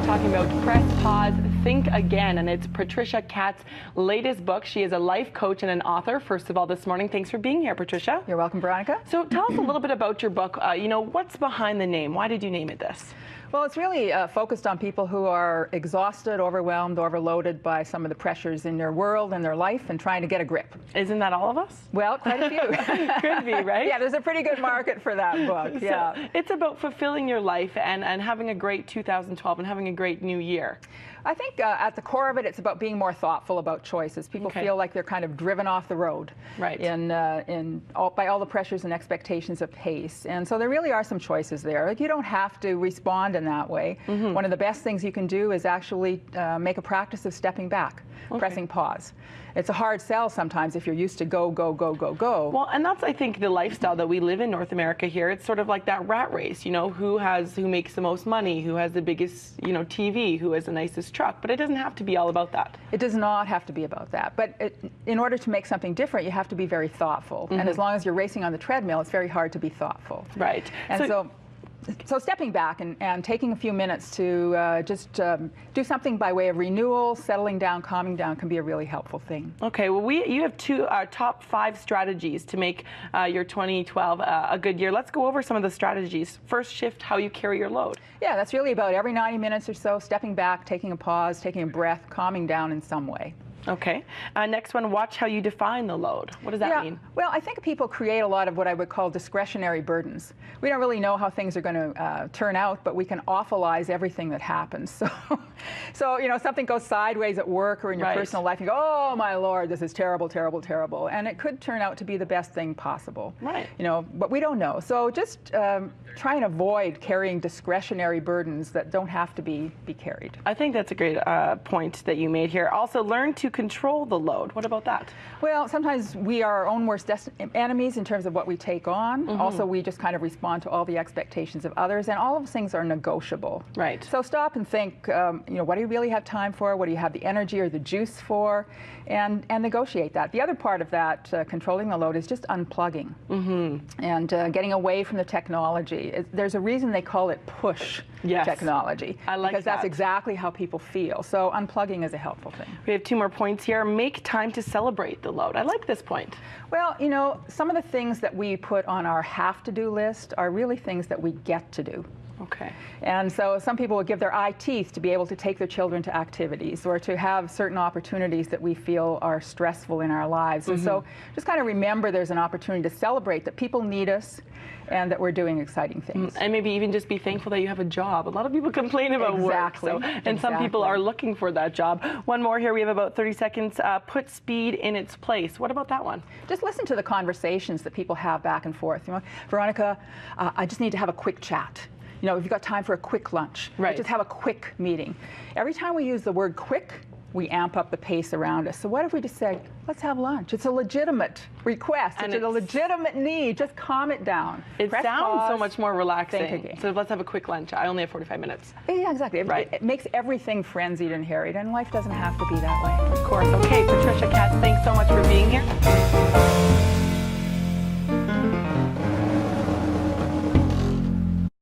talking about Press Pause, Think Again, and it's Patricia Katz's latest book. She is a life coach and an author. First of all, this morning, thanks for being here, Patricia. You're welcome, Veronica. So tell us a little bit about your book. What's behind the name? Why did you name it this? Well, it's really focused on people who are exhausted, overwhelmed, overloaded by some of the pressures in their world and their life and trying to get a grip. Isn't that all of us? Well, quite a few. Could be, right? Yeah, there's a pretty good market for that book. Yeah. So it's about fulfilling your life and having a great 2012 and having a great new year. I think at the core of it, it's about being more thoughtful about choices. People feel like they're kind of driven off the road, right? By all the pressures and expectations of pace. And so there really are some choices there. Like, you don't have to respond in that way. Mm-hmm. One of the best things you can do is actually make a practice of stepping back, pressing pause. It's a hard sell sometimes if you're used to go, go, go, go, go. Well, and that's, I think, the lifestyle that we live in North America here. It's sort of like that rat race, who makes the most money, who has the biggest, TV, who has the nicest truck. But it doesn't have to be all about that. It does not have to be about that. But in order to make something different, you have to be very thoughtful. Mm-hmm. And as long as you're racing on the treadmill, it's very hard to be thoughtful. Right. And so stepping back and taking a few minutes to just do something by way of renewal, settling down, calming down can be a really helpful thing. Okay, well, you have top 5 strategies to make your 2012 a good year. Let's go over some of the strategies. First, shift how you carry your load. Yeah, that's really about every 90 minutes or so, stepping back, taking a pause, taking a breath, calming down in some way. Okay. Next one, watch how you define the load. What does that mean? Well, I think people create a lot of what I would call discretionary burdens. We don't really know how things are going to turn out, but we can awfulize everything that happens. So something goes sideways at work or in your personal life, you go, oh my Lord, this is terrible, terrible, terrible. And it could turn out to be the best thing possible. Right. But we don't know. So just try and avoid carrying discretionary burdens that don't have to be carried. I think that's a great point that you made here. Also, learn to control the load. What about that? Well, sometimes we are our own worst enemies in terms of what we take on. Mm-hmm. Also, we just kind of respond to all the expectations of others, and all of those things are negotiable. Right. So stop and think, what do you really have time for? What do you have the energy or the juice for? And negotiate that. The other part of that, controlling the load, is just unplugging and getting away from the technology. There's a reason they call it push technology. I like because that's exactly how people feel. So unplugging is a helpful thing. We have 2 more points here. Make time to celebrate the load. I like this point. Well, some of the things that we put on our have-to-do list are really things that we get to do. Okay. And so some people will give their eye teeth to be able to take their children to activities or to have certain opportunities that we feel are stressful in our lives. And so just kind of remember there's an opportunity to celebrate that people need us and that we're doing exciting things. And maybe even just be thankful that you have a job. A lot of people complain about work. And some people are looking for that job. One more here. We have about 30 seconds. Put speed in its place. What about that one? Just listen to the conversations that people have back and forth. Veronica, I just need to have a quick chat. If you've got time for a quick lunch, just have a quick meeting. Every time we use the word quick, we amp up the pace around us. So what if we just say, let's have lunch? It's a legitimate request. It's a legitimate need. Just calm it down. It sounds so much more relaxing. So let's have a quick lunch. I only have 45 minutes. Yeah, exactly. It makes everything frenzied and harried, and life doesn't have to be that way. Of course. Okay, Patricia Katz, thanks so much for being here.